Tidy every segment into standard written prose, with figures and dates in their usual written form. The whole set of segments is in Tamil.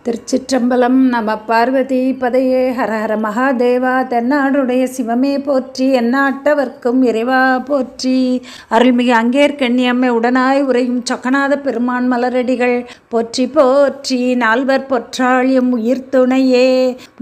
திருச்சிற்றம்பலம். நம பார்வதி பதையே. ஹரஹர மகாதேவா. தென்னாடுடைய சிவமே போற்றி, எந்நாட்டவர்க்கும் இறைவா போற்றி. அருள்மிகு அங்கேற்கண்ணியம்மை உடனாய் உரையும் சொக்கநாத பெருமான் மலரடிகள் போற்றி போற்றி. நால்வர் பொற்றாழியம் உயிர் துணையே.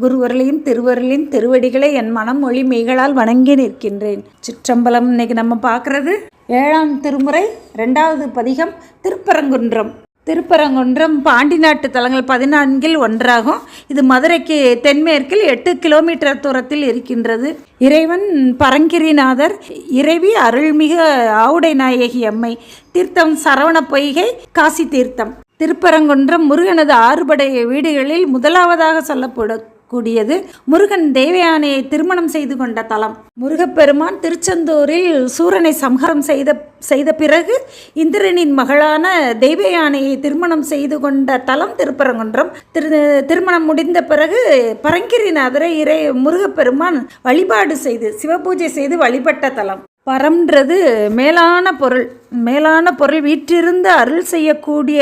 குருவர்களையும் திருவருளின் திருவடிகளை என் மனம் மொழி மெய்களால் வணங்கி நிற்கின்றேன். சிற்றம்பலம். இன்னைக்கு நம்ம பார்க்குறது 7ஆம் திருமுறை 2வது பதிகம் திருப்பரங்குன்றம். திருப்பரங்குன்றம் பாண்டி நாட்டு தலங்கள் 14இல் ஒன்றாகும். இது மதுரைக்கு தென்மேற்கில் 8 கிலோமீட்டர் தூரத்தில் இருக்கின்றது. இறைவன் பரங்கிரிநாதர், இறைவி அருள்மிகு ஆவுடை நாயகி அம்மை. தீர்த்தம் சரவண பொய்கை, காசி தீர்த்தம். திருப்பரங்குன்றம் முருகனது 6 படை வீடுகளில் முதலாவதாக சொல்லப்படும் கூடியது. முருகன் தேவயானையை திருமணம் செய்து கொண்ட தலம். முருகப்பெருமான் திருச்செந்தூரில் சூரனை சம்ஹாரம் செய்த பிறகு இந்திரனின் மகளான தேவயானையை திருமணம் செய்து கொண்ட தலம் திருப்பரங்குன்றம். திருமணம் முடிந்த பிறகு பரங்கிரிநாதரை முருகப்பெருமான் வழிபாடு செய்து சிவபூஜை செய்து வழிபட்ட தலம். பரம்ன்றது மேலான பொருள் வீற்றிருந்து அருள் செய்யக்கூடிய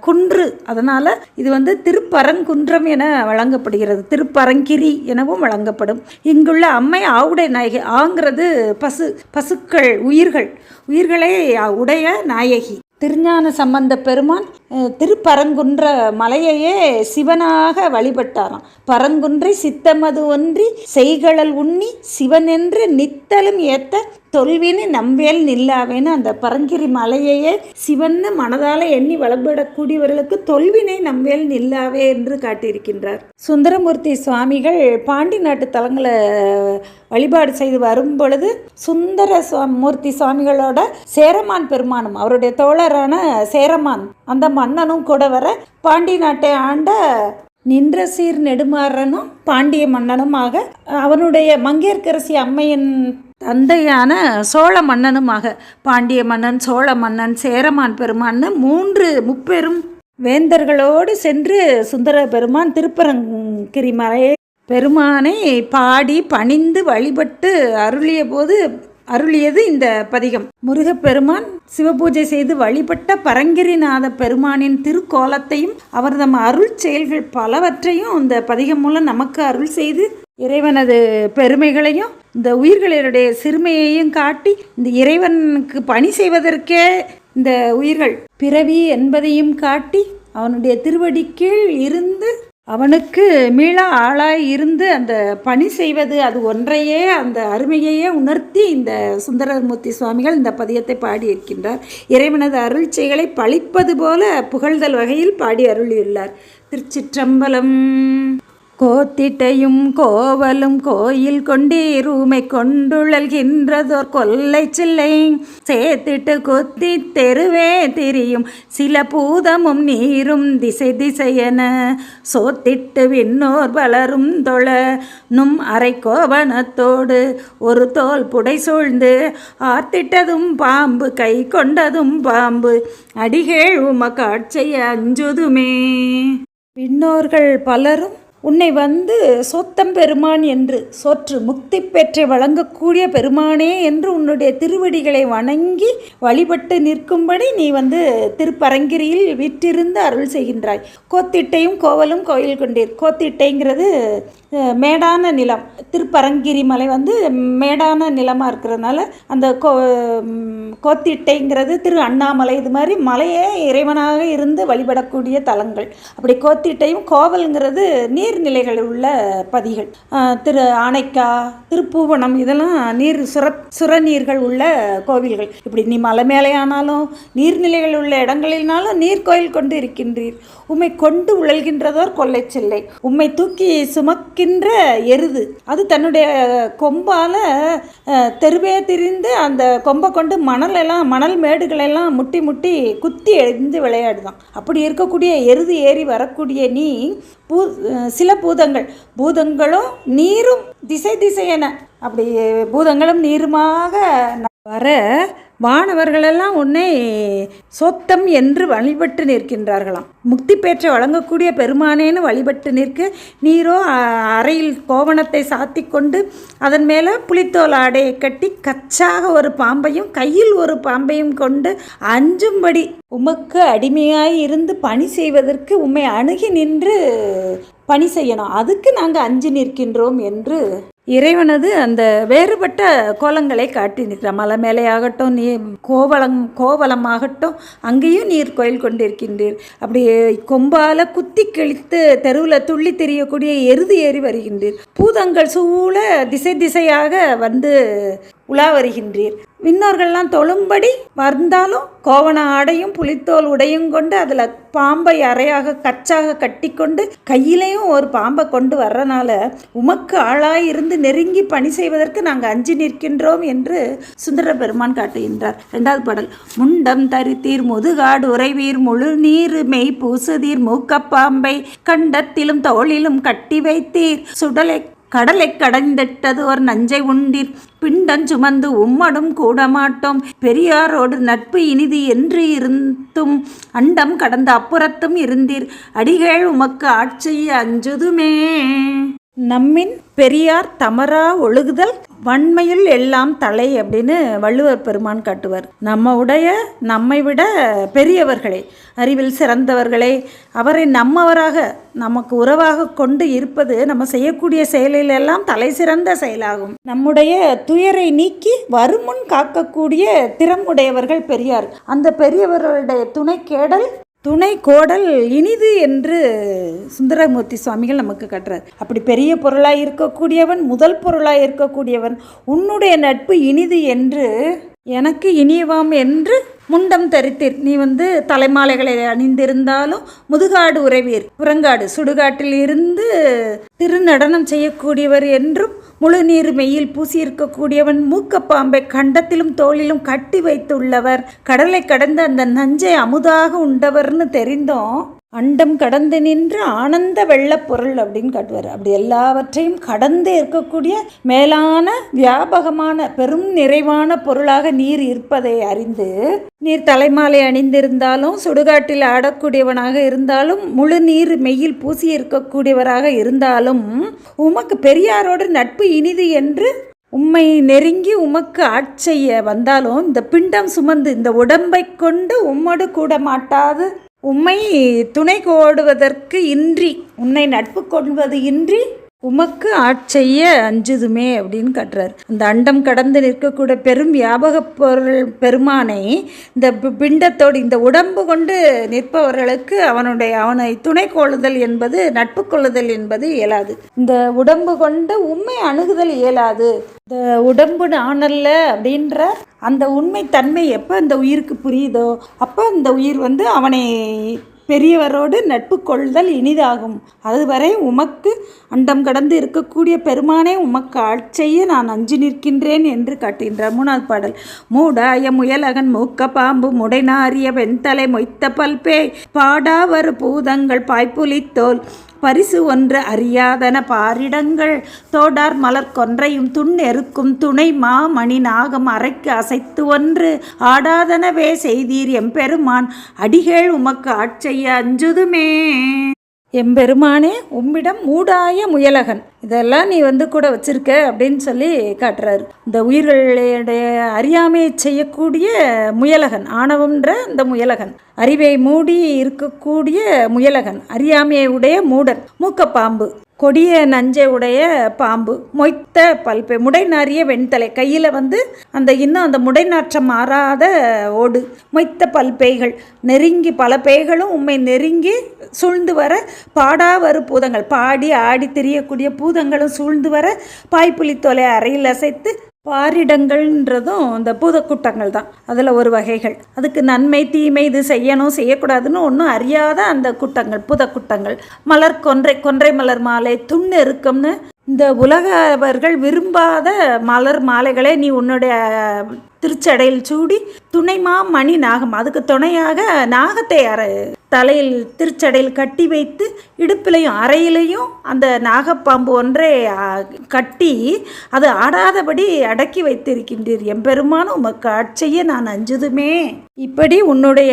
குன்று. அதனால் இது திருப்பரங்குன்றம் என வழங்கப்படுகிறது. திருப்பரங்கிரி எனவும் வழங்கப்படும். இங்குள்ள அம்மை ஆவுடை நாயகி. ஆங்கிறது பசுக்கள், உயிர்களை உடைய நாயகி. திருஞான சம்பந்த பெருமான் திருப்பரங்குன்ற மலையையே சிவனாக வழிபட்டாராம். பரங்குன்றை சித்தமது ஒன்றி செய்களல் உண்ணி சிவனென்று நித்தலும் ஏத்த தொல்வினு நம்பேல் நில்லாவேன்னு அந்த பரங்கிரி மலையையே சிவன்னு மனதால் எண்ணி வழிபடக்கூடியவர்களுக்கு தொல்வினை நம்பேல் நில்லாவே என்று காட்டியிருக்கின்றார். சுந்தரமூர்த்தி சுவாமிகள் பாண்டி நாட்டு தலங்களை வழிபாடு செய்து வரும் பொழுது மூர்த்தி சுவாமிகளோட சேரமான் பெருமானும் அவருடைய தோழரான சேரமான் அந்த மன்னனும் கூட வர பாண்டி நாட்டை ஆண்ட நின்ற சீர் நெடுமாறனும் பாண்டிய மன்னனுமாக அவனுடைய மங்கையர்க்கரசி அம்மையின் தந்தையான சோழ மன்னனுமாக பாண்டிய மன்னன், சோழ மன்னன், சேரமான் பெருமான்னு 3 முப்பெரும் வேந்தர்களோடு சென்று சுந்தர பெருமான் திருப்பரங்கிரி மலையை பெருமானை பாடி பணிந்து வழிபட்டு அருளியது இந்த பதிகம். முருகப்பெருமான் சிவபூஜை செய்து வழிபட்ட பரங்கிரிநாத பெருமானின் திருக்கோலத்தையும் அவர் தம் அருள் செயல்கள் பலவற்றையும் இந்த பதிகம் மூலம் நமக்கு அருள் செய்து இறைவனது பெருமைகளையும் இந்த உயிர்களுடைய சிறுமையையும் காட்டி இந்த இறைவனுக்கு பணி செய்வதற்கே இந்த உயிர்கள் பிறவி என்பதையும் காட்டி அவனுடைய திருவடி கீழ் இருந்து அவனுக்கு மீளா ஆளாய் இருந்து அந்த பணி செய்வது அது ஒன்றையே அந்த அருமையையே உணர்த்தி இந்த சுந்தரமூர்த்தி சுவாமிகள் இந்த பதியத்தை பாடியிருக்கின்றார். இறைவனது அருள் செய்களை பழிப்பது போல புகழ்தல் வகையில் பாடி அருளியுள்ளார். திருச்சிற்றம்பலம். கோத்திட்டையும் கோவலும் கோயில் கொண்டீரூமை கொண்டுழல்கின்றதோர் கொல்லை சில்லை சேர்த்திட்டு கொத்தி தெருவே திரியும் சில பூதமும் நீரும் திசை திசையென சோத்திட்டு விண்ணோர் வளரும் தொழ நும் அரை கோவணத்தோடு ஒரு தோல் புடை சூழ்ந்து ஆர்த்திட்டதும் பாம்பு கை கொண்டதும் பாம்பு அடிகேழ் உமக்காட்சிய அஞ்சுதுமே. விண்ணோர்கள் பலரும் உன்னை சோத்தம் பெருமான் என்று சோற்று முக்தி பெற்றை வழங்கக்கூடிய பெருமானே என்று உன்னுடைய திருவடிகளை வணங்கி வழிபட்டு நிற்கும்படி நீ திருப்பரங்கிரியில் வீற்றிருந்து அருள் செய்கின்றாய். கோத்திட்டையும் கோவலும் கோயில் கொண்டீர். கோத்திட்டைங்கிறது மேடான நிலம். திருப்பரங்கிரி மலை மேடான நிலமாக இருக்கிறதுனால அந்த கோத்திட்டைங்கிறது திரு அண்ணாமலை. இது மாதிரி மலையே இறைவனாக இருந்து வழிபடக்கூடிய தலங்கள். அப்படி கோத்திட்டையும் கோவல்ங்கிறது நீர்நிலைகள் உள்ள பதிகள். திரு ஆனைக்கா, திருப்பூவனம் இதெல்லாம் சுரநீர்கள் உள்ள கோவில்கள். இப்படி நீ மலை மேலே ஆனாலும் நீர்நிலைகள் உள்ள இடங்களினாலும் நீர்கோயில் கொண்டு இருக்கின்றீர். உம்மை கொண்டு உழல்கின்றதோர் கொல்லை சில்லை. உம்மை தூக்கி சுமக்கின்ற எருது அது தன்னுடைய கொம்பால் தெருவே திரிந்து அந்த கொம்பை கொண்டு மணல் மேடுகளெல்லாம் முட்டி முட்டி குத்தி எழுந்து விளையாடுதான். அப்படி இருக்கக்கூடிய எருது ஏறி வரக்கூடிய நீ சில பூதங்களும் நீரும் திசை திசையென அப்படி பூதங்களும் நீருமாக வர வானவர்களெல்லாம் உன்னை சொத்தம் என்று வழிபட்டு நிற்கின்றார்களாம். முக்தி பெற்ற வழங்கக்கூடிய பெருமானேன்னு வழிபட்டு நிற்க, நீரோ அறையில் கோவணத்தை சாத்தி கொண்டு அதன் மேலே புலித்தோல் ஆடையை கட்டி கச்சாக ஒரு பாம்பையும் கையில் ஒரு பாம்பையும் கொண்டு அஞ்சும்படி உமக்கு அடிமையாய் இருந்து பணி செய்வதற்கு உம்மை அணுகி நின்று பணி செய்யணும், அதுக்கு நாங்கள் அஞ்சு நிற்கின்றோம் என்று இறைவனது அந்த வேறுபட்ட கோலங்களை காட்டி நிற்கிறார். மலை மேலேயாகட்டும், கோவலமாகட்டும், அங்கேயும் நீர் கோயில் கொண்டிருக்கின்றீர். அப்படி கொம்பால குத்தி கிழித்து தெருவில் துள்ளி தெரியக்கூடிய எருது ஏறி வருகின்றீர். பூதங்கள் சூழ திசை திசையாக வந்து உலா வருகின்றீர். விண்ணோர்கள்லாம் தொழும்படி வந்தாலும் கோவண ஆடையும் புலித்தோல் உடையும் கொண்டு அதில் பாம்பை அறையாக கச்சாக கட்டி கொண்டு கையிலையும் ஒரு பாம்பை கொண்டு வர்றனால உமக்கு ஆளாயிருந்து நெருங்கி பணி செய்வதற்கு நாங்கள் அஞ்சி நிற்கின்றோம் என்று சுந்தர பெருமான் காட்டுகின்றார். 2வது பாடல். முண்டம் தரித்தீர் முதுகாடு உறைவீர் முழு நீர் மெய் பூசுதீர் மூக்கப்பாம்பை கண்டத்திலும் தோளிலும் கட்டி வைத்தீர் கடலை கடைந்திட்டது ஒரு நஞ்சை உண்டீர் பிண்டன் சுமந்து உம்மடும் கூடமாட்டோம் பெரியாரோடு நட்பு இனிது என்று இருந்தும் அண்டம் கடந்த அப்புறத்தும் இருந்தீர் அடிகள் உமக்கு ஆட்சியை அஞ்சுதுமே. நம்மின் பெரியார் தமரா ஒழுகுதல் வன்மையில் எல்லாம் தலை அப்படின்னு வள்ளுவர் பெருமான் காட்டுவார். நம்மை விட பெரியவர்களே, அறிவில் சிறந்தவர்களே, அவரை நம்மவராக நமக்கு உறவாக கொண்டு இருப்பது நம்ம செய்யக்கூடிய செயலிலெல்லாம் தலை சிறந்த செயலாகும். நம்முடைய துயரை நீக்கி வருமுன் காக்கக்கூடிய திறமுடையவர்கள் பெரியார். அந்த பெரியவர்களுடைய துணை கோடல் இனிது என்று சுந்தரமூர்த்தி சுவாமிகள் நமக்கு கட்டுறார். அப்படி பெரிய பொருளாய் இருக்கக்கூடியவன், முதல் பொருளாய் இருக்கக்கூடியவன், உன்னுடைய நட்பு இனிது என்று எனக்கு இனியவாம் என்று முண்டம் தரித்தீர். நீ தலைமாலைகளை அணிந்திருந்தாலும் முதுகாடு உறைவீர், புறங்காடு சுடுகாட்டில் இருந்து திருநடனம் செய்யக்கூடியவர் என்றும் முழு நீர் மெய்யில் பூசியிருக்கக்கூடியவன், மூக்கப்பாம்பை கண்டத்திலும் தோளிலும் கட்டி வைத்துள்ளவர், கடலை கடந்து அந்த நஞ்சை அமுதாக உண்டவர்னு தெரிந்தோம் அண்டம் கடந்து நின்று ஆனந்த வெள்ளப்பொருள் அப்படின்னு காட்டுவார். அப்படி எல்லாவற்றையும் கடந்து இருக்கக்கூடிய மேலான வியாபகமான பெரும் நிறைவான பொருளாக நீர் இருப்பதை அறிந்து, நீர் தலைமாலை அணிந்திருந்தாலும் சுடுகாட்டில் ஆடக்கூடியவனாக இருந்தாலும் முழு நீர் மெய்யில் பூசி இருக்கக்கூடியவராக இருந்தாலும் உமக்கு பெரியாரோடு நட்பு இனிது என்று உம்மை நெருங்கி உமக்கு ஆட்செய்ய வந்தாலும் இந்த பிண்டம் சுமந்து இந்த உடம்பை கொண்டு உம்மோடு கூட மாட்டாது உம்மை துணை கோடுவதற்கு இன்றி, உன்னை நட்பு கொள்வது இன்றி உமக்கு ஆட்செய்ய அஞ்சுதுமே அப்படின்னு கட்டுறார். அந்த அண்டம் கடந்து நிற்கக்கூடிய பெரும் வியாபக பொருள் பெருமானை இந்த பிண்டத்தோடு இந்த உடம்பு கொண்டு நிற்பவர்களுக்கு அவனை துணை கொள்ளுதல் என்பது, நட்பு கொள்ளுதல் என்பது இயலாது. இந்த உடம்பு கொண்டு உண்மை அணுகுதல் இயலாது. இந்த உடம்பு நானல்ல அப்படின்ற அந்த உண்மை தன்மை எப்போ அந்த உயிருக்கு புரியுதோ அப்போ அந்த உயிர் அவனை பெரியவரோடு நட்பு கொள்தல் இனிதாகும். அதுவரை உமக்கு அண்டம் கடந்து இருக்கக்கூடிய பெருமானே உமக்கு ஆட்செய்ய நான் அஞ்சு நிற்கின்றேன் என்று காட்டுகின்றார். 3வது பாடல். மூடாய முயலகன் மூக்க பாம்பு முடைநாரிய வெண்தலை மொய்த்த பல்பே பாடாவரு பூதங்கள் பாய்ப்புலித்தோல் பரிசு ஒன்று அறியாதன பாரிடங்கள் தோடார் மலர் கொன்றையும் துண்ணெருக்கும் துணை மாமணி நாகம் அரைக்கு அசைத்து ஒன்று ஆடாதனவே செய்தீர் எம்பெருமான் அடிகள் உமக்கு ஆட்செய்ய அஞ்சுதுமே. எம்பெருமானே உம்மிடம் மூடாய முயலகன், இதெல்லாம் நீ கூட வச்சிருக்க அப்படின்னு சொல்லி காட்டுறாரு. இந்த உயிர்களுடைய அறியாமையை செய்யக்கூடிய முயலகன், ஆணவம்ன்ற இந்த முயலகன், அறிவை மூடி இருக்கக்கூடிய முயலகன், அறியாமையை உடைய மூடன், மூக்கப்பாம்பு, கொடிய நஞ்சை உடைய பாம்பு, மொய்த்த பல்பை, முடைநாரிய வெண்தலை, கையில் இன்னும் அந்த முடைநாற்றம் மாறாத ஓடு, மொய்த்த பல்பைகள், நெருங்கி பல பேய்களும் உண்மை நெருங்கி சூழ்ந்து வர பாடாவரு பூதங்கள், பாடி ஆடி தெரியக்கூடிய பூதங்களும் சூழ்ந்து வர பாய்ப்புலித்தோலை அறையில் அசைத்து, பாரிடங்கள்ன்றதும் இந்த பூதக்கூட்டங்கள் தான் அதில் ஒரு வகைகள். அதுக்கு நன்மை தீமை இது செய்யணும் செய்யக்கூடாதுன்னு ஒன்றும் அறியாத அந்த கூட்டங்கள், பூதக்கூட்டங்கள், மலர் கொன்றை மலர் மாலை, துண்ணெருக்கம்னு இந்த உலகவர்கள் விரும்பாத மலர் மாலைகளை நீ உன்னுடைய திருச்சடையில் சூடி, துணைமா மணி நாகம், அதுக்கு துணையாக நாகத்தை தலையில் திருச்சடையில் கட்டி வைத்து இடுப்பிலையும் அறையிலையும் அந்த நாகப்பாம்பு ஒன்றை கட்டி அது ஆடாதபடி அடக்கி வைத்திருக்கின்றீர். எம்பெருமான உமக்கு ஆட்சிய நான் அஞ்சுதுமே. இப்படி உன்னுடைய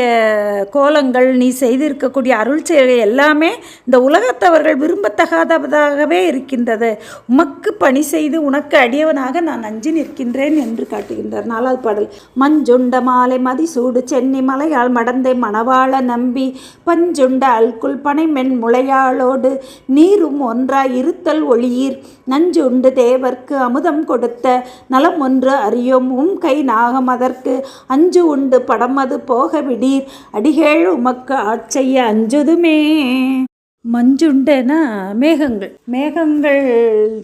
கோலங்கள், நீ செய்திருக்கக்கூடிய அருள் செயல்கள் எல்லாமே இந்த உலகத்தவர்கள் விரும்பத்தகாததாகவே இருக்கின்றது. உமக்கு பணி செய்து உனக்கு அடியவனாக நான் அஞ்சி நிற்கின்றேன் என்று காட்டுகின்றார். 4வது பாடல். மஞ்சுண்ட மாலை மதிசூடு சென்னி மலையாள் மடந்தை மணவாள நம்பி பஞ்சுண்ட அல்குல் பனைமென் முளையாளோடு நீரும் ஒன்றாய் இருத்தல் ஒளியீர் நஞ்சுண்டு தேவர்க்கு அமுதம் கொடுத்த நலம் ஒன்று அறியோம் உம் கை நாகம் அதற்கு அஞ்சு உண்டு படமது போக விடீர் அடிகேழ் உமக்கு ஆட்செய்ய அஞ்சுதுமே. மஞ்சுண்டனா மேகங்கள்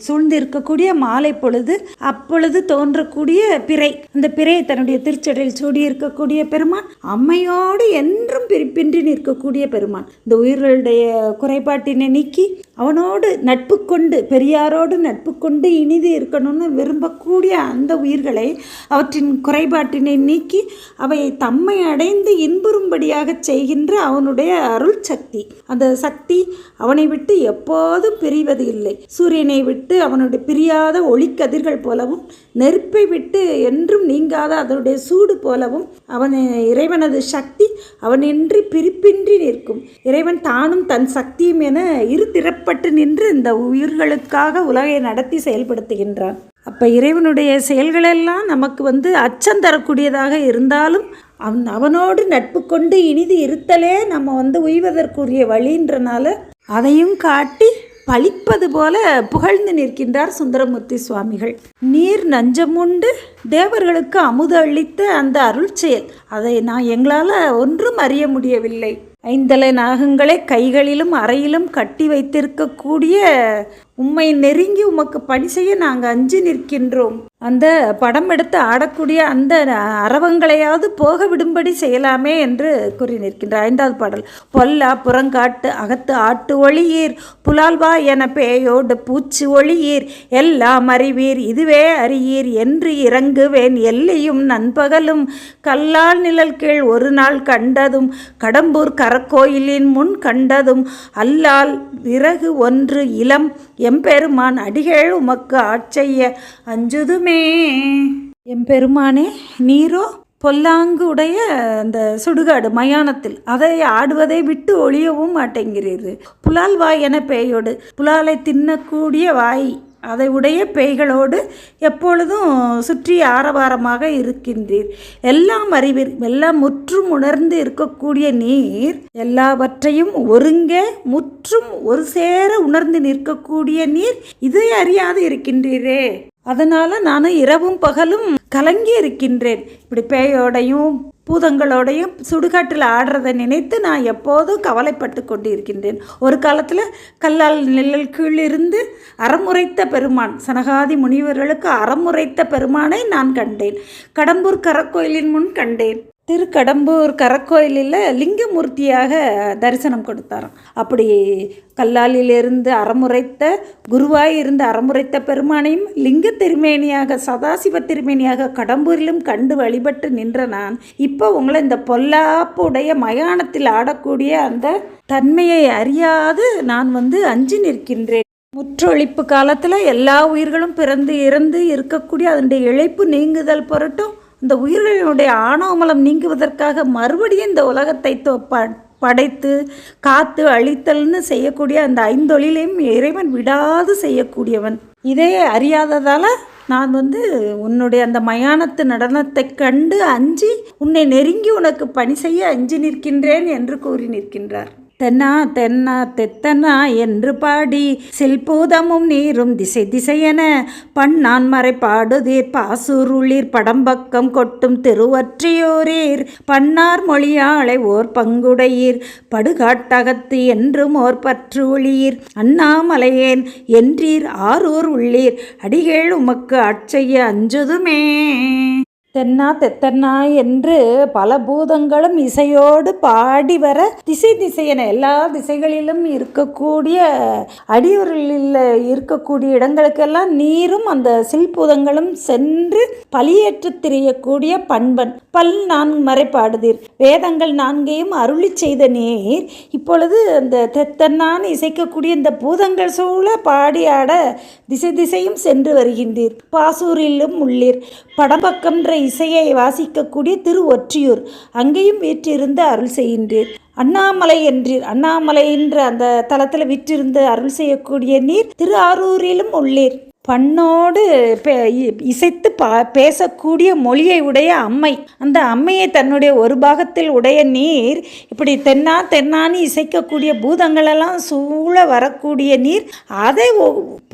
சூழ்ந்திருக்கக்கூடிய மாலை பொழுது, அப்பொழுது தோன்றக்கூடிய பிறை, அந்த பிறையை தன்னுடைய திருச்சடையில் சூடி இருக்கக்கூடிய பெருமான், அம்மையோடு என்றும் பிரிப்பின்றி நிற்கக்கூடிய பெருமான், இந்த உயிர்களுடைய குறைபாட்டினை நீக்கி அவனோடு நட்பு கொண்டு, பெரியாரோடு நட்பு கொண்டு இனிது இருக்கணும்னு விரும்பக்கூடிய அந்த உயிர்களை அவற்றின் குறைபாட்டினை நீக்கி அவை தம்மை அடைந்து இன்புறும்படியாக செய்கின்ற அவனுடைய அருள் சக்தி. அந்த சக்தி அவனை விட்டு எப்போதும் பிரிவது இல்லை. சூரியனை விட்டு அவனுடைய பிரியாத ஒளிக்கதிர்கள் போலவும், நெருப்பை விட்டு என்றும் நீங்காத அதனுடைய சூடு போலவும் இறைவனது சக்தி அவனின்றி பிரிப்பின்றி நிற்கும். இறைவன் தானும் தன் சக்தியும் என இரு திறப்பட்டு நின்று இந்த உயிர்களுக்காக உலகை நடத்தி செயல்படுத்துகின்றான். அப்போ இறைவனுடைய செயல்களெல்லாம் நமக்கு அச்சம் தரக்கூடியதாக இருந்தாலும் அவனோடு நட்பு கொண்டு இனிது இருத்தலே நம்ம உய்வதற்குரிய வழின்றனால அதையும் காட்டி பழிப்பது போல புகழ்ந்து நிற்கின்றார் சுந்தரமூர்த்தி சுவாமிகள். நீர் நஞ்சமுண்டு தேவர்களுக்கு அமுது அளித்த அந்த அருள் செயல், அதை எங்களால் ஒன்றும் அறிய முடியவில்லை. 5 நாகங்களை கைகளிலும் அறையிலும் கட்டி வைத்திருக்கக்கூடிய உம்மை நெருங்கி உமக்கு பணி செய்ய நாங்கள் அஞ்சி நிற்கின்றோம். அந்த படம் எடுத்து ஆடக்கூடிய அந்த அரவங்களையாவது போக விடும்படி செய்யலாமே என்று கூறி நிற்கின்றார். 5வது பாடல். பொல்லா புறங்காட்டு அகத்து ஆட்டு ஒளியீர் புலால்வா என பேயோடு பூச்சி ஒளியீர் எல்லாம் அறிவீர் இதுவே அறியீர் என்று இறங்குவேன் எல்லையும் நண்பகலும் கல்லால் நிழல் கீழ் ஒரு நாள் கண்டதும் கடம்பூர் கரக்கோயிலின் முன் கண்டதும் அல்லால் விறகு ஒன்று இளம் எம்பெருமான் அடிகேழ் உமக்கு ஆட்செய்ய அஞ்சுதுமே. எம்பெருமானே, நீரோ பொல்லாங்கு உடைய அந்த சுடுகாடு மயானத்தில் அதை ஆடுவதை விட்டு ஒழியவும் மாட்டேங்கிறீர்கள். புலால் வாய் என பேயோடு, புலாலை தின்னக்கூடிய வாய் அதை உடைய பேய்களோடு எப்பொழுதும் சுற்றி ஆரவாரமாக இருக்கின்றீர். எல்லாம் அறிவீர், எல்லாம் முற்றும் உணர்ந்து இருக்கக்கூடிய நீர், எல்லாவற்றையும் ஒருங்கே முற்றும் ஒரு சேர உணர்ந்து நிற்கக்கூடிய நீர் இதை அறியாது இருக்கின்றீரே. அதனால நானும் இரவும் பகலும் கலங்கி இருக்கின்றேன். இப்படி பேயோடையும் பூதங்களோடையும் சுடுகாட்டில் ஆடுறதை நினைத்து நான் எப்போதும் கவலைப்பட்டு கொண்டு இருக்கின்றேன். ஒரு காலத்தில் கல்லால் நிழல் கீழிருந்து அறமுறைத்த பெருமான், சனகாதி முனிவர்களுக்கு அறமுறைத்த பெருமானை நான் கண்டேன். கடம்பூர் கரக்கோயிலின் முன் கண்டேன். திருக்கடம்பூர் கரக்கோயிலில் லிங்கமூர்த்தியாக தரிசனம் கொடுத்தாராம். அப்படி கல்லாலிலிருந்து அறமுறைத்த குருவாய் இருந்து அறமுறைத்த பெருமானையும் லிங்க திருமேனியாக சதாசிவ திருமேனியாக கடம்பூரிலும் கண்டு வழிபட்டு நின்ற நான் இப்போ உங்களை இந்த பொல்லாப்புடைய மயானத்தில் ஆடக்கூடிய அந்த தன்மையை அறியாது நான் அஞ்சி நிற்கின்றேன். முற்றொழிப்பு காலத்தில் எல்லா உயிர்களும் பிறந்து இறந்து இருக்கக்கூடிய அதனுடைய இழைப்பு நீங்குதல் பொருட்டும் இந்த உயிர்களுடைய ஆணவமலம் நீங்குவதற்காக மறுபடியும் இந்த உலகத்தை படைத்து காத்து அழித்தல்னு செய்யக்கூடிய அந்த 5 தொழிலையும் இறைவன் விடாது செய்யக்கூடியவன். இதை அறியாததால் நான் உன்னுடைய அந்த மயானத்து நடனத்தை கண்டு அஞ்சி உன்னை நெருங்கி உனக்கு பணி செய்ய அஞ்சி நிற்கின்றேன் என்று கூறி நிற்கின்றார். தென்னா தென்னா தெத்தனா என்று பாடி சில்பூதமும் நீரும் திசை திசையென பண்ணான் மறை பாடுதீர் பாசூருளீர் படம்பக்கம் கொட்டும் திருவற்றியூரீர் பன்னார் மொழியாளை ஓர் பங்குடையீர் படுகாட்டகத்து என்றும் ஓர் பற்று ஒளியீர் அண்ணாமலையேன் என்றீர் ஆரூர் உள்ளீர் அடிகேழ் உமக்கு ஆட்செய்ய அஞ்சுதுமே. தென்னா தெத்தன்னா என்று பல பூதங்களும் இசையோடு பாடி வர திசை திசையென எல்லா திசைகளிலும் இருக்கக்கூடிய அடியூரில் இருக்கக்கூடிய இடங்களுக்கெல்லாம் நீரும் அந்த சில்பூதங்களும் சென்று பலியேற்று திரியக்கூடிய பண்பன் பல் நான்கு மறைப்பாடுதீர் வேதங்கள் நான்கையும் அருளி செய்த நீர் இப்பொழுது அந்த தெத்தன்னான்னு இசைக்கக்கூடிய இந்த பூதங்கள் சூழ பாடி ஆட திசை திசையும் சென்று வருகின்றீர். பாசூரிலும் உள்ளீர். படம்பக்கம்ன்ற இசையை வாசிக்கக்கூடிய திரு ஒற்றியூர் அங்கேயும் வீற்றிருந்து அருள் செய்கின்றீர். அண்ணாமலை என்றீர். அண்ணாமலை என்ற அந்த தலத்தில் விற்றிருந்து அருள் செய்யக்கூடிய நீர் திரு ஆரூரிலும் உள்ளீர். பண்ணோடு இசைத்து பேசக்கூடிய மொழியை உடைய அம்மை, அந்த அம்மையை தன்னுடைய ஒரு பாகத்தில் உடைய நீர் இப்படி தென்னான்னு இசைக்கக்கூடிய பூதங்களெல்லாம் சூழ வரக்கூடிய நீர் அதை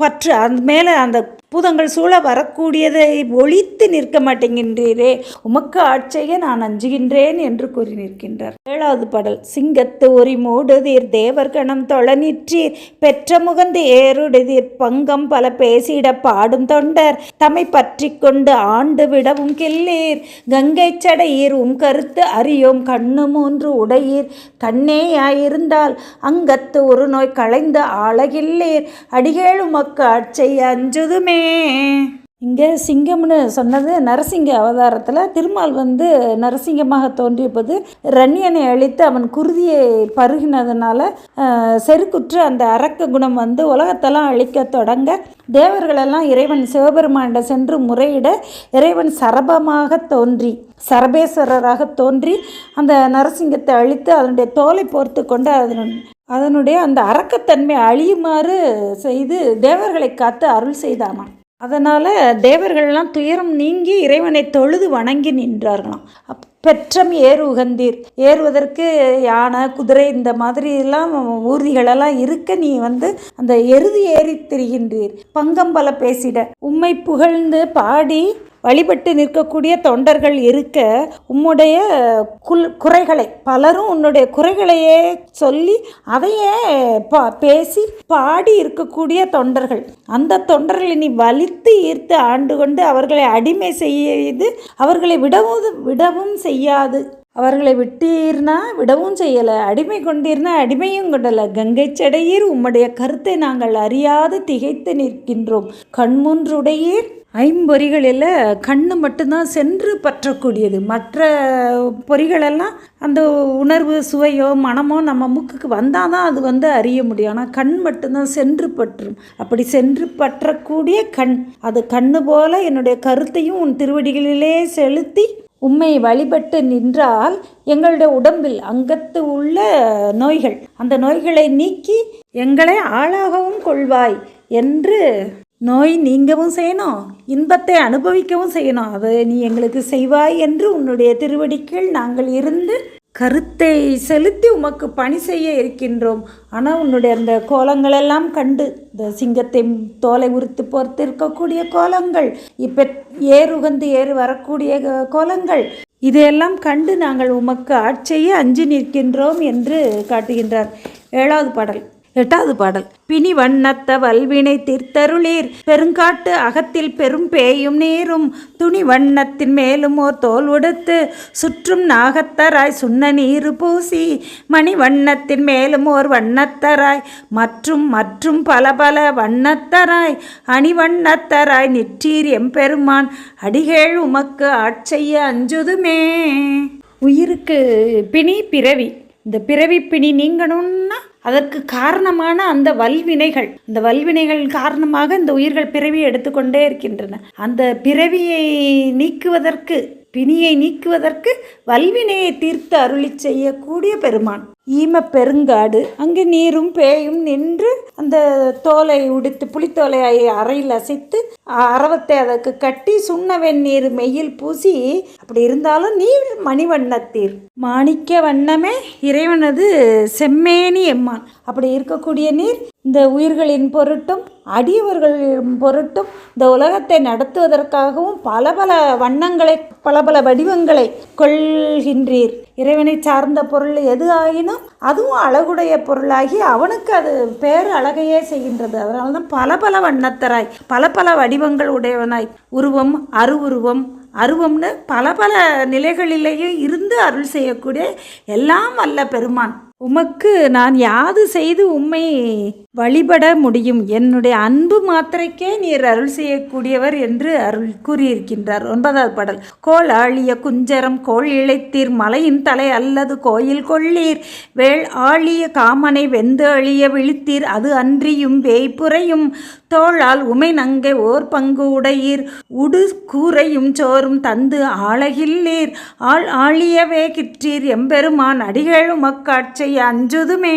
பற்று அந்த மேலே அந்த பூதங்கள் சூழ வரக்கூடியதை ஒழித்து நிற்க மாட்டேங்கின்றீரே, உமக்கு ஆட்சியை நான் அஞ்சுகின்றேன் என்று கூறி நிற்கின்றார். 7வது பாடல். சிங்கத்து உரி மூடுதீர் தேவர்கணம் தொழநிற்றீர் பெற்ற முகந்து ஏறுடுதீர் பங்கம் பல பேசிட பாடும் தொண்டர் தம்மை பற்றி கொண்டு ஆண்டு விடவும் கிள்ளீர் கங்கை சடையீர் கருத்து அறியோம் கண்ணு 3 உடையீர் கண்ணேயாயிருந்தால் அங்கத்து ஒரு நோய் களைந்து ஆளகில்லீர் அடிகேழு மக்கு ஆட்சியை அஞ்சுதுமே. இங்கே சிங்கம்னு சொன்னது நரசிங்க அவதாரத்தில் திருமால் நரசிங்கமாக தோன்றிய போது ரண்யனை அழித்து அவன் குருதியை பருகினதுனால செருக்குற்று அந்த அரக்க குணம் உலகத்தெல்லாம் அழிக்க தொடங்க தேவர்களெல்லாம் இறைவன் சிவபெருமானிட சென்று முறையிட இறைவன் சரபேஸ்வரராக தோன்றி அந்த நரசிங்கத்தை அழித்து அதனுடைய தோலை போர்த்து கொண்டு அதனுடைய அந்த அரக்கத்தன்மை அழியுமாறு செய்து தேவர்களை காத்து அருள் செய்தானாம். அதனால் தேவர்களெல்லாம் துயரம் நீங்கி இறைவனை தொழுது வணங்கி நின்றார்களாம். பெற்றம் ஏறுகந்தீர். ஏறுவதற்கு யானை குதிரை இந்த மாதிரிலாம் ஊர்திகளெல்லாம் இருக்க நீ அந்த எருது ஏறி திரிகின்றீர். பங்கம்பல பேசிட உம்மை புகழ்ந்து பாடி வழிபட்டு நிற்கக்கூடிய தொண்டர்கள் இருக்க உம்முடைய குறைகளை பலரும் உன்னுடைய குறைகளையே சொல்லி அதையே பேசி பாடி இருக்கக்கூடிய தொண்டர்கள், அந்த தொண்டர்களை நீ வலித்து ஈர்த்து ஆண்டு கொண்டு அவர்களை அடிமை செய்து அவர்களை விடவும் செய்யாது. அவர்களை விட்டீர்னா விடவும் செய்யலை, அடிமை கொண்டீர்னா அடிமையும் கொண்டலை. கங்கை சடையீர் உம்முடைய கருத்தை நாங்கள் அறியாது திகைத்து நிற்கின்றோம். கண்முன்றுடையீர். ஐம்பொறிகளில் கண்ணு மட்டும்தான் சென்று பற்றக்கூடியது. மற்ற பொறிகளெல்லாம் அந்த உணர்வு சுவையோ மனமோ நம்ம மூக்குக்கு வந்தால் தான் அது அறிய முடியும். ஆனால் கண் மட்டும்தான் சென்று பற்றும். அப்படி சென்று பற்றக்கூடிய கண், அது கண்ணு போல என்னுடைய கருத்தையும் உன் திருவடிகளிலே செலுத்தி உம்மை வழிபட்டு நின்றால் எங்களுடைய உடம்பில் அங்கத்து உள்ள நோய்கள், அந்த நோய்களை நீக்கி எங்களை ஆளாகவும் கொள்வாய் என்று நோய் நீங்கவும் செய்யணும், இன்பத்தை அனுபவிக்கவும் செய்யணும். அதை நீ எங்களுக்கு செய்வாய் என்று உன்னுடைய திருவடிக்குள் நாங்கள் இருந்து கருத்தை செலுத்தி உமக்கு பணி செய்ய இருக்கின்றோம். ஆனால் உன்னுடைய அந்த கோலங்களெல்லாம் கண்டு, இந்த சிங்கத்தை தோலை உரித்து பொறுத்து இருக்கக்கூடிய கோலங்கள், இப்போ ஏறுகந்து வரக்கூடிய கோலங்கள், இதையெல்லாம் கண்டு நாங்கள் உமக்கு ஆட்சியை அஞ்சு நிற்கின்றோம் என்று காட்டுகின்றார். 7வது பாடல். 8வது பாடல். பிணி வண்ணத்த வல்வினை தீர்த்தருளீர் பெருங்காட்டு அகத்தில் பெரும் பேயும் நீரும் துணி வண்ணத்தின் மேலும் ஓர் தோல் உடுத்து சுற்றும் நாகத்தராய் சுண்ண நீரு பூசி மணி வண்ணத்தின் மேலும் ஓர் வண்ணத்தராய் மற்றும் மற்றும் பல பல வண்ணத்தராய் அணிவண்ணத்தராய் நிற்றீர் எம்பெருமான் அடிகேழ் உமக்கு ஆட்செய்ய அஞ்சுதுமே. உயிருக்கு பிணி பிறவி. இந்த பிறவி பிணி நீங்கணும்னா அதற்கு காரணமான அந்த வல்வினைகள் காரணமாக இந்த உயிர்கள் பிறவி எடுத்துக்கொண்டே இருக்கின்றன. அந்த பிறவியை நீக்குவதற்கு, பிணியை நீக்குவதற்கு வல்வினையை தீர்த்து அருளி செய்யக்கூடிய பெருமான். ஈம பெருங்காடு. அங்கே நீரும் பேயும் நின்று அந்த தோலை உடுத்து புலித்தோலை அறையில் அசைத்து அரவத்தை அதற்கு கட்டி சுண்ண வெந்நீர் மெய்யில் பூசி, அப்படி இருந்தாலும் நீர் மணிவண்ணத்தீர் மாணிக்க வண்ணமே இறைவனது செம்மேனி எம்மான். அப்படி இருக்கக்கூடிய நீர் இந்த உயிர்களின் பொருட்டும் அடியவர்கள் பொருட்டும் இந்த உலகத்தை நடத்துவதற்காகவும் பல பல வண்ணங்களை பல பல வடிவங்களை கொள்கின்றீர். இறைவனை சார்ந்த பொருள் எது ஆகினும் அதுவும் அழகுடைய பொருளாகி அவனுக்கு அது பேர் அழகையே செய்கின்றது. அதனால தான் பல பல வண்ணத்தராய் பல பல வடிவங்கள் உடையவனாய் உருவம், அருவுருவம், அருவம்னு பல பல நிலைகளிலேயும் இருந்து அருள் செய்யக்கூடிய எல்லாம் வல்ல பெருமான், உமக்கு நான் யாது செய்து உம்மை வழிபட முடியும்? என்னுடைய அன்பு மாத்திரைக்கே நீர் அருள் செய்யக்கூடியவர் என்று அருள் கூறியிருக்கின்றார். 9வது பாடல். கோள் ஆழிய குஞ்சரம் கோள் இழைத்தீர் மலையின் தலை அல்லது கோயில் கொள்ளீர் வேள் ஆழிய காமனை வெந்து அழிய விழித்தீர் அது அன்றியும் வேய்ப்புறையும் தோளால் உமை நங்கை ஓர் பங்கு உடையீர் உடு கூரையும் சோறும் தந்து ஆளகில்லீர் ஆள் ஆழியவே கிற்றீர் எம்பெருமான் அடிகேழும் மக்காட்சை அஞ்சுதுமே.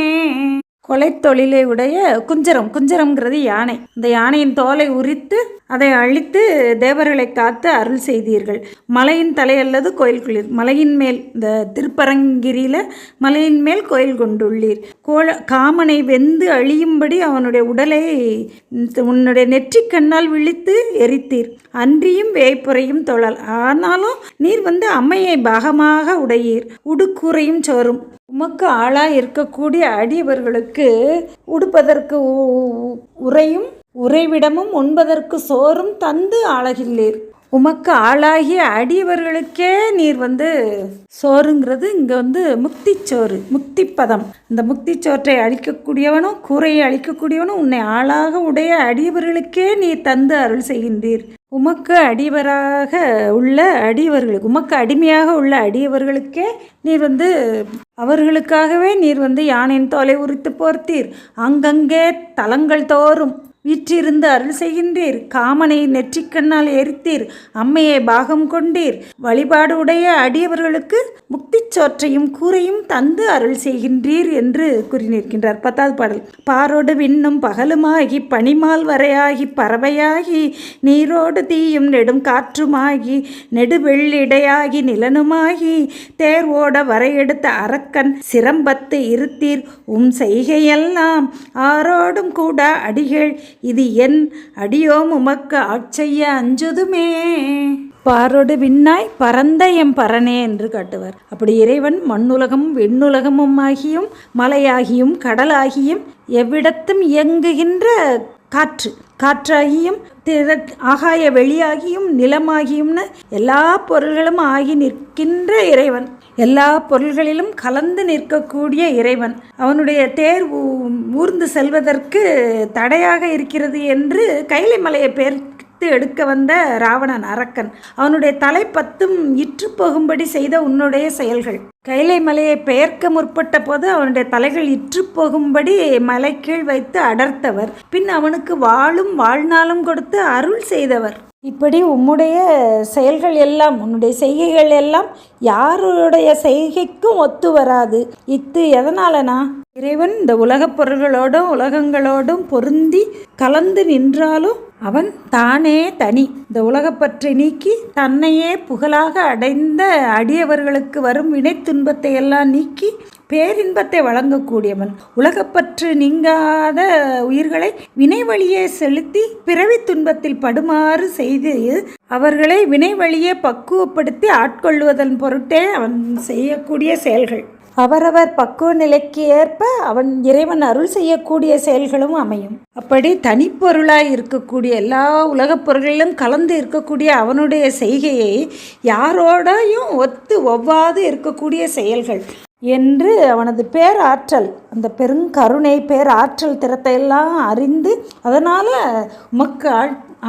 கொலைத்தொழிலை உடைய குஞ்சரம்ங்கிறது யானை. இந்த யானையின் தோலை உரித்து அதை அழித்து தேவர்களை காத்து அருள் செய்தீர்கள். மலையின் தலை அல்லது கோயில் கொள்ளீர், மலையின் மேல், இந்த திருப்பரங்கிரியில் மலையின் மேல் கோயில் கொண்டுள்ளீர். காமனை வெந்து அழியும்படி அவனுடைய உடலை உன்னுடைய நெற்றிக்கண்ணால் விழித்து எரித்தீர். அன்றியும் வேய்ப்புறையும் தொழல், ஆனாலும் நீர் அம்மையை பாகமாக உடையீர். உடுக்கூரையும் சோறும், உமக்கு ஆளாக இருக்கக்கூடிய அடியவர்களுக்கு உடுப்பதற்கு உறையும் உறைவிடமும் உண்பதற்கு சோறும் தந்து ஆளகில்லீர். உமக்கு ஆளாகிய அடியவர்களுக்கே நீர் சோறுங்கிறது இங்கே முக்திச்சோறு, முக்திப்பதம். இந்த முக்திச்சோற்றை அழிக்கக்கூடியவனும் கூரையை அழிக்கக்கூடியவனும் உன்னை ஆளாக உடைய அடியவர்களுக்கே நீர் தந்து அருள் செய்கின்றீர். உமக்கு அடியவராக உள்ள அடியவர்களுக்கு, உமக்கு அடிமையாக உள்ள அடியவர்களுக்கே நீர் அவர்களுக்காகவே நீர் யானையின் தோலை உரித்து போர்த்தீர். அங்கங்கே தலங்கள் தோறும் வீற்றிருந்து அருள் செய்கின்றீர். காமனை நெற்றிக்கண்ணால் எரித்தீர். அம்மையை பாகம் கொண்டீர். வழிபாடு உடைய அடியவர்களுக்கு முக்திச்சோற்றையும் கூரையும் தந்து அருள் செய்கின்றீர் என்று கூறினிருக்கின்றார். 10வது பாடல். பாரோடு விண்ணும் பகலுமாகி பனிமால் வரையாகி பறவையாகி நீரோடு தீயும் நெடும் காற்றுமாகி நெடுவெள்ளிடையாகி நிலனுமாகி தேர் ஓட வரையெடுத்த அரக்கன் சிரம்பத்து இருத்தீர். செய்கையெல்லாம் ஆரோடும் கூட அடிகள் இது என் அடியோம் உமக்கு ஆட்செய்ய அஞ்சுதுமே. பாரோடு விண்ணாய் பரந்த எம் பரனே என்று காட்டுவார். அப்படி இறைவன் மண்ணுலகம் விண்ணுலகமும் ஆகியும் மலையாகியும் கடலாகியும் எவ்விடத்தும் இயங்குகின்ற காற்றாகியும் ஆகாய வெளியாகியும் நிலமாகியும்னு எல்லா பொருள்களும் ஆகி நிற்கின்ற இறைவன், எல்லா பொருள்களிலும் கலந்து நிற்கக்கூடிய இறைவன், அவனுடைய தேர் ஊர்ந்து செல்வதற்கு தடையாக இருக்கிறது என்று கைலை மலையை எடுக்க வந்த ராவணன் அரக்கன், அவனுடைய தலை 10 இற்று போகும்படி செய்த உன்னுடைய செயல்கள். கைலை மலையை பெயர்க்க முற்பட்ட போது அவனுடைய தலைகள் இற்று போகும்படி மலை கீழ் வைத்து அடர்த்தவர், பின் அவனுக்கு வாளும் வாழ்நாளும் கொடுத்து அருள் செய்தவர். இப்படி உம்முடைய செயல்கள் எல்லாம், உன்னுடைய செய்கைகள் எல்லாம் யாருடைய செய்கைக்கும் ஒத்து வராது. எதனாலனா இறைவன் இந்த உலகப் பொருள்களோடும் உலகங்களோடும் பொருந்தி கலந்து நின்றாலும் அவன் தானே தனி. இந்த உலகப்பற்றை நீக்கி தன்னையே புகழாக அடைந்த அடியவர்களுக்கு வரும் வினை துன்பத்தை எல்லாம் நீக்கி பேரின்பத்தை வழங்கக்கூடியவன். உலகப்பற்று நீங்காத உயிர்களை வினை வழியே செலுத்தி பிறவி துன்பத்தில் படுமாறு செய்து அவர்களை வினை வழியே பக்குவப்படுத்தி ஆட்கொள்வதன் பொருட்டே அவன் செய்யக்கூடிய செயல்கள். அவரவர் பக்குவ நிலைக்கு ஏற்ப அவன் இறைவன் அருள் செய்யக்கூடிய செயல்களும் அமையும். அப்படி தனிப்பொருளாய் இருக்கக்கூடிய எல்லா உலகப் பொருள்களிலும் கலந்து இருக்கக்கூடிய அவனுடைய செய்கையை யாரோடையும் ஒவ்வாது இருக்கக்கூடிய செயல்கள் என்று அவனது பேராற்றல், அந்த பெருங்கருணை பேராற்றல் திறத்தை எல்லாம் அறிந்து அதனால் உமக்கு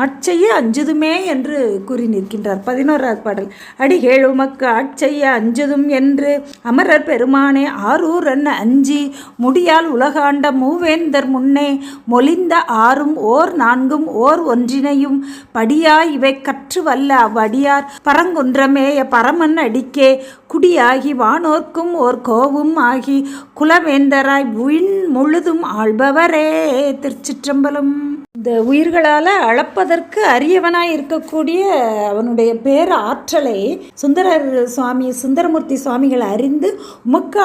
ஆட்செய்ய அஞ்சுதுமே என்று கூறி நிற்கின்றார். 11வது பாடல். அடிகேள் உமக்கு ஆட்செய்ய அஞ்சுதும் என்று அமரர் பெருமானே ஆரூரன் அஞ்சி முடியால் உலகாண்ட மூவேந்தர் முன்னே மொழிந்த 6ம் ஓர் 4ம் ஓர் ஒன்றினையும் படியாய் இவை கற்று வல்ல அவ்வடியார் பரங்குன்றமேய பரமன் அடிக்கே குடியாகி வானோர்க்கும் ஓர் கோவும் ஆகி குலவேந்தராய் விண் முழுதும் ஆள்பவரே. திருச்சிற்றம்பலம். இந்த உயிர்களால் அளப்பதற்கு அரியவனாய் இருக்கக்கூடிய அவனுடைய பேர் ஆற்றலை சுந்தரமூர்த்தி சுவாமிகள் அறிந்து உமக்கு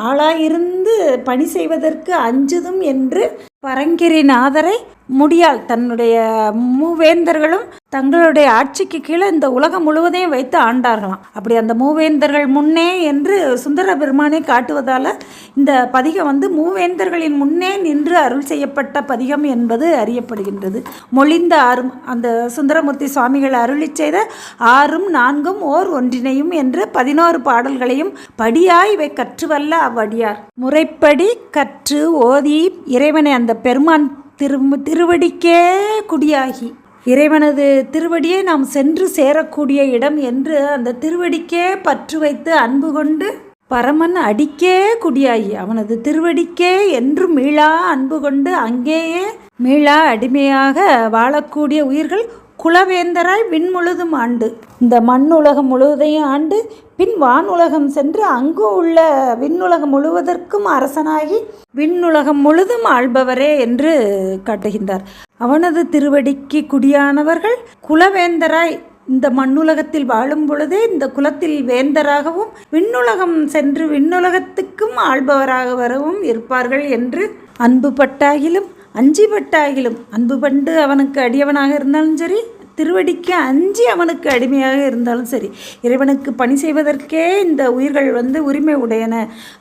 ஆளாயிருந்து பணி செய்வதற்கு அஞ்சுதும் என்று பரங்கிரிநாதரை முடியால் தன்னுடைய மூவேந்தர்களும் தங்களுடைய ஆட்சிக்கு கீழே இந்த உலகம் முழுவதையும் வைத்து ஆண்டார்களாம். அப்படி அந்த மூவேந்தர்கள் முன்னே என்று சுந்தர பெருமானை காட்டுவதால் இந்த பதிகம் மூவேந்தர்களின் முன்னே நின்று அருள் செய்யப்பட்ட பதிகம் என்பது அறியப்படுகின்றது. மொழிந்த ஆறும் அந்த சுந்தரமூர்த்தி சுவாமிகள் அருளி செய்த 6ம் 4ம் ஓர் ஒன்றினையும் என்று 11 பாடல்களையும் படியாய் இவை கற்றுவல்ல அவ்வடியார் முறைப்படி கற்று ஓதி இறைவனை அந்த பெருமான் திருவடிக்கே குடியாகி இறைவனது திருவடியை நாம் சென்று சேரக்கூடிய இடம் என்று அந்த திருவடிக்கே பற்று வைத்து அன்பு கொண்டு பரமன் அடிக்கே குடியாகி அவனது திருவடிக்கே என்று மீளா அன்பு கொண்டு அங்கேயே மீளா அடிமையாக வாழக்கூடிய உயிர்கள் குலவேந்தராய் விண்முழுதும் ஆண்டு இந்த மண்ணுலகம் முழுவதையும் ஆண்டு பின் வானுலகம் சென்று அங்கு உள்ள விண்ணுலகம் முழுவதற்கும் அரசனாகி விண்ணுலகம் முழுதும் ஆள்பவரே என்று காட்டுகின்றார். அவனது திருவடிக்கு குடியானவர்கள் குலவேந்தராய் இந்த மண்ணுலகத்தில் வாழும் பொழுதே இந்த குலத்தில் வேந்தராகவும் விண்ணுலகம் சென்று விண்ணுலகத்துக்கும் ஆள்பவராக வரவும் இருப்பார்கள் என்று அன்பு பட்டாகிலும் அஞ்சி பட்டாகிலும் அன்பு பண்டு அவனுக்கு அடியவனாக இருந்தாலும் சரி, திருவடிக்கு அஞ்சி அவனுக்கு அடிமையாக இருந்தாலும் சரி, இறைவனுக்கு பணி செய்வதற்கே இந்த உயிர்கள் உரிமை உடையன,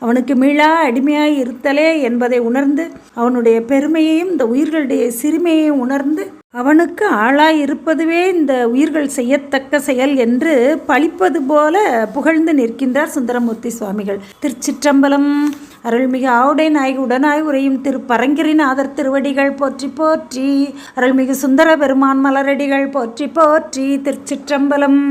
அவனுக்கு மீளா அடிமையாக இருத்தலே என்பதை உணர்ந்து அவனுடைய பெருமையையும் இந்த உயிர்களுடைய சிறுமையையும் உணர்ந்து அவனுக்கு ஆளாய் இருப்பதுவே இந்த உயிர்கள் செய்யத்தக்க செயல் என்று பழிப்பது போல புகழ்ந்து நிற்கின்றார் சுந்தரமூர்த்தி சுவாமிகள். திருச்சிற்றம்பலம். அருள்மிகு ஆவுடை நாயகி உடனாய் உரையும் பரங்கிரிநாதர் திருவடிகள் போற்றி போற்றி. அருள்மிகு சுந்தர பெருமான் மலரடிகள் போற்றி போற்றி. திருச்சிற்றம்பலம்.